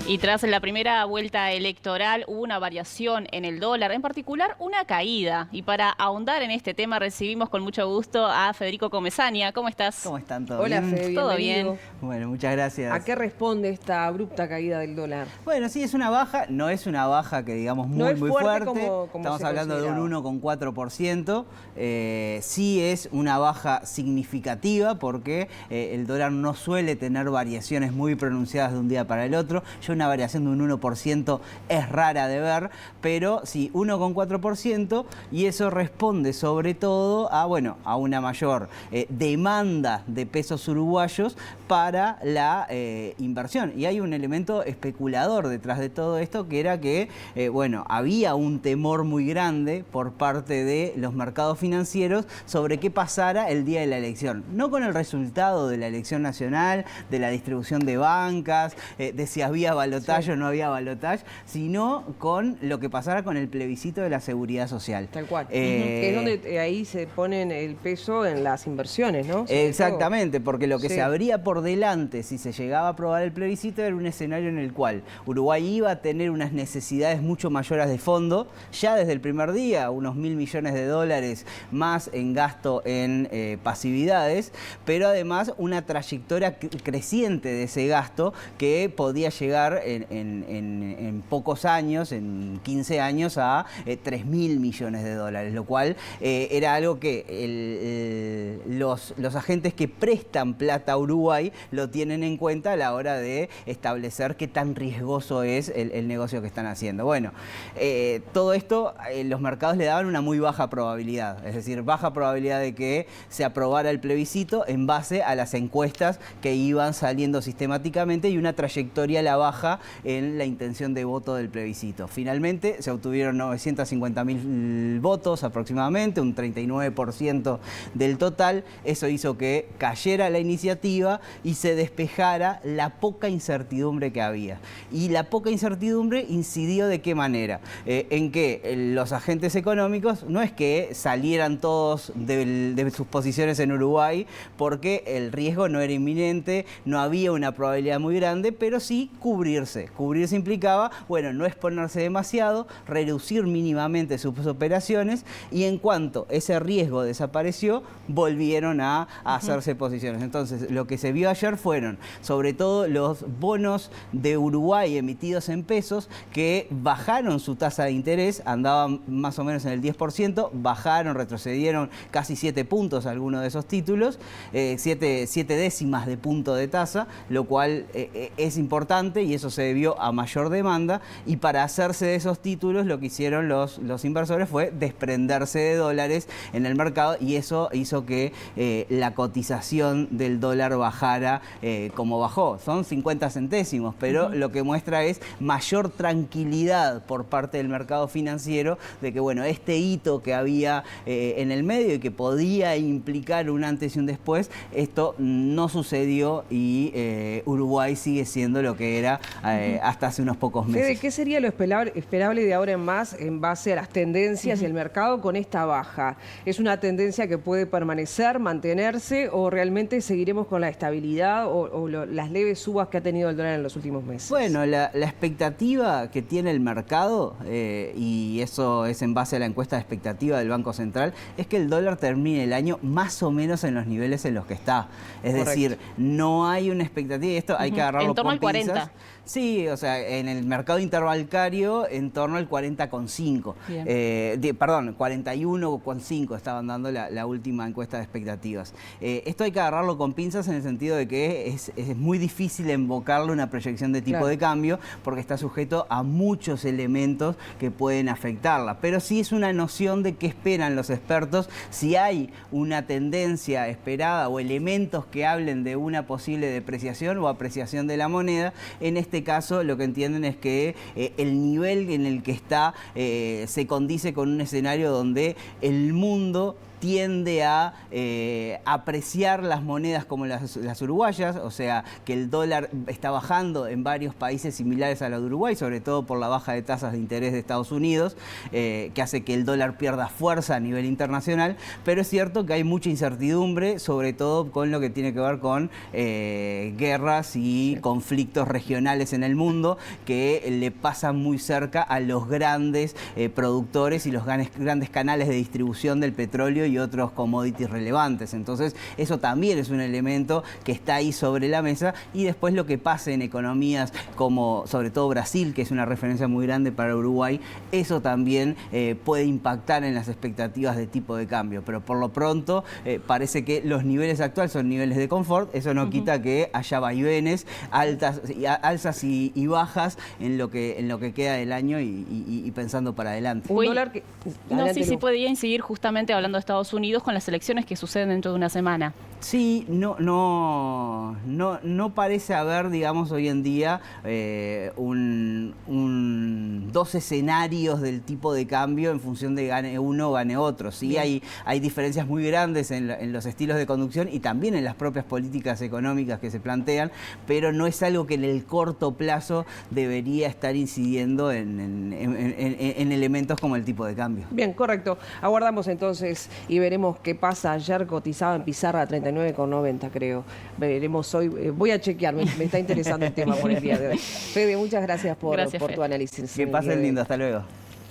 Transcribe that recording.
Y tras la primera vuelta electoral hubo una variación en el dólar, en particular una caída. Y para ahondar en este tema recibimos con mucho gusto a Federico Comesaña. ¿Cómo estás? ¿Cómo están? ¿Todo Hola, bien? Fede, ¿Todo bienvenido. bien? Bueno, muchas gracias. ¿A qué responde esta abrupta caída del dólar? Bueno, sí, es una baja, no es una baja que digamos No muy, es muy fuerte fuerte. como Estamos se hablando de un consideraba. 1,4%. Sí es una baja significativa porque el dólar no suele tener variaciones muy pronunciadas de un día para el otro. Ya una variación de un 1% es rara de ver, pero sí, 1,4%, y eso responde sobre todo a, bueno, a una mayor demanda de pesos uruguayos para la inversión. Y hay un elemento especulador detrás de todo esto, que era que, bueno, había un temor muy grande por parte de los mercados financieros sobre qué pasara el día de la elección. No con el resultado de la elección nacional, de la distribución de bancas, de si había balotaje o no había balotaje, sino con lo que pasara con el plebiscito de la seguridad social. Tal cual. Que es donde ahí se ponen el peso en las inversiones, ¿no? Sobre Exactamente, porque lo que Sí. se abría por delante si se llegaba a aprobar el plebiscito era un escenario en el cual Uruguay iba a tener unas necesidades mucho mayores de fondo, ya desde el primer día, unos 1.000 millones de dólares más en gasto en pasividades, pero además una trayectoria creciente de ese gasto que podía llegar en pocos años, en 15 años, a 3.000 millones de dólares, lo cual era algo que los agentes que prestan plata a Uruguay lo tienen en cuenta a la hora de establecer qué tan riesgoso es el negocio que están haciendo. Bueno, todo esto los mercados le daban una muy baja probabilidad, es decir, baja probabilidad de que se aprobara el plebiscito en base a las encuestas que iban saliendo sistemáticamente y una trayectoria a la baja en la intención de voto del plebiscito. Finalmente se obtuvieron 950.000 votos aproximadamente, un 39% del total. Eso hizo que cayera la iniciativa y se despejara la poca incertidumbre que había. Y la poca incertidumbre incidió ¿de qué manera? En que los agentes económicos no es que salieran todos de sus posiciones en Uruguay porque el riesgo no era inminente, no había una probabilidad muy grande, pero sí cubrirse. Cubrirse implicaba, bueno, no exponerse demasiado, reducir mínimamente sus operaciones, y en cuanto ese riesgo desapareció, volvieron a hacerse posiciones. Entonces, lo que se vio ayer fueron, sobre todo, los bonos de Uruguay emitidos en pesos que bajaron su tasa de interés, andaban más o menos en el 10%, bajaron, retrocedieron casi 7 puntos algunos de esos títulos, 7 décimas de punto de tasa, lo cual es importante, y eso se debió a mayor demanda, y para hacerse de esos títulos lo que hicieron los inversores fue desprenderse de dólares en el mercado, y eso hizo que la cotización del dólar bajara como bajó. Son 50 centésimos, pero lo que muestra es mayor tranquilidad por parte del mercado financiero de que, bueno, este hito que había en el medio y que podía implicar un antes y un después, esto no sucedió, y Uruguay sigue siendo lo que era hasta hace unos pocos meses. Fede, ¿qué sería lo esperable de ahora en más en base a las tendencias y el mercado con esta baja? ¿Es una tendencia que puede permanecer, mantenerse, o realmente seguiremos con la estabilidad o las leves subas que ha tenido el dólar en los últimos meses? Bueno, la expectativa que tiene el mercado, y eso es en base a la encuesta de expectativa del Banco Central, es que el dólar termine el año más o menos en los niveles en los que está. Es Correcto. decir, no hay una expectativa, y esto hay que agarrarlo En torno con al 40. pinzas. Sí, o sea, en el mercado interbancario en torno al 40,5. Perdón, 41,5 estaban dando la última encuesta de expectativas. Esto hay que agarrarlo con pinzas en el sentido de que es muy difícil invocarle una proyección de tipo de cambio porque está sujeto a muchos elementos que pueden afectarla. Pero sí es una noción de qué esperan los expertos, si hay una tendencia esperada o elementos que hablen de una posible depreciación o apreciación de la moneda. En este caso lo que entienden es que el nivel en el que está se condice con un escenario donde el mundo tiende a apreciar las monedas como las uruguayas, o sea que el dólar está bajando en varios países similares a la de Uruguay, sobre todo por la baja de tasas de interés de Estados Unidos, que hace que el dólar pierda fuerza a nivel internacional, pero es cierto que hay mucha incertidumbre, sobre todo con lo que tiene que ver con guerras y conflictos regionales en el mundo, que le pasan muy cerca a los grandes productores y los grandes canales de distribución del petróleo y otros commodities relevantes. Entonces, eso también es un elemento que está ahí sobre la mesa, y después lo que pase en economías como, sobre todo Brasil, que es una referencia muy grande para Uruguay, eso también puede impactar en las expectativas de tipo de cambio. Pero por lo pronto, parece que los niveles actuales son niveles de confort. Eso no quita que haya vaivenes, alzas y bajas en lo que queda del año y pensando para adelante. Un dólar que... No sé si Lu. podía incidir justamente hablando de Estados Unidos con las elecciones que suceden dentro de una semana. Sí, no parece haber, digamos, hoy en día dos escenarios del tipo de cambio en función de gane uno o gane otro. Sí, hay diferencias muy grandes en los estilos de conducción y también en las propias políticas económicas que se plantean, pero no es algo que en el corto plazo debería estar incidiendo en elementos como el tipo de cambio. Bien, correcto. Aguardamos entonces y veremos qué pasa. Ayer cotizaba en pizarra 39,90, creo. Veremos hoy. Voy a chequear, me está interesando el tema por el día de hoy. Fede, muchas gracias por Gracias, tu Fede. análisis. Que pasen lindo, hasta luego.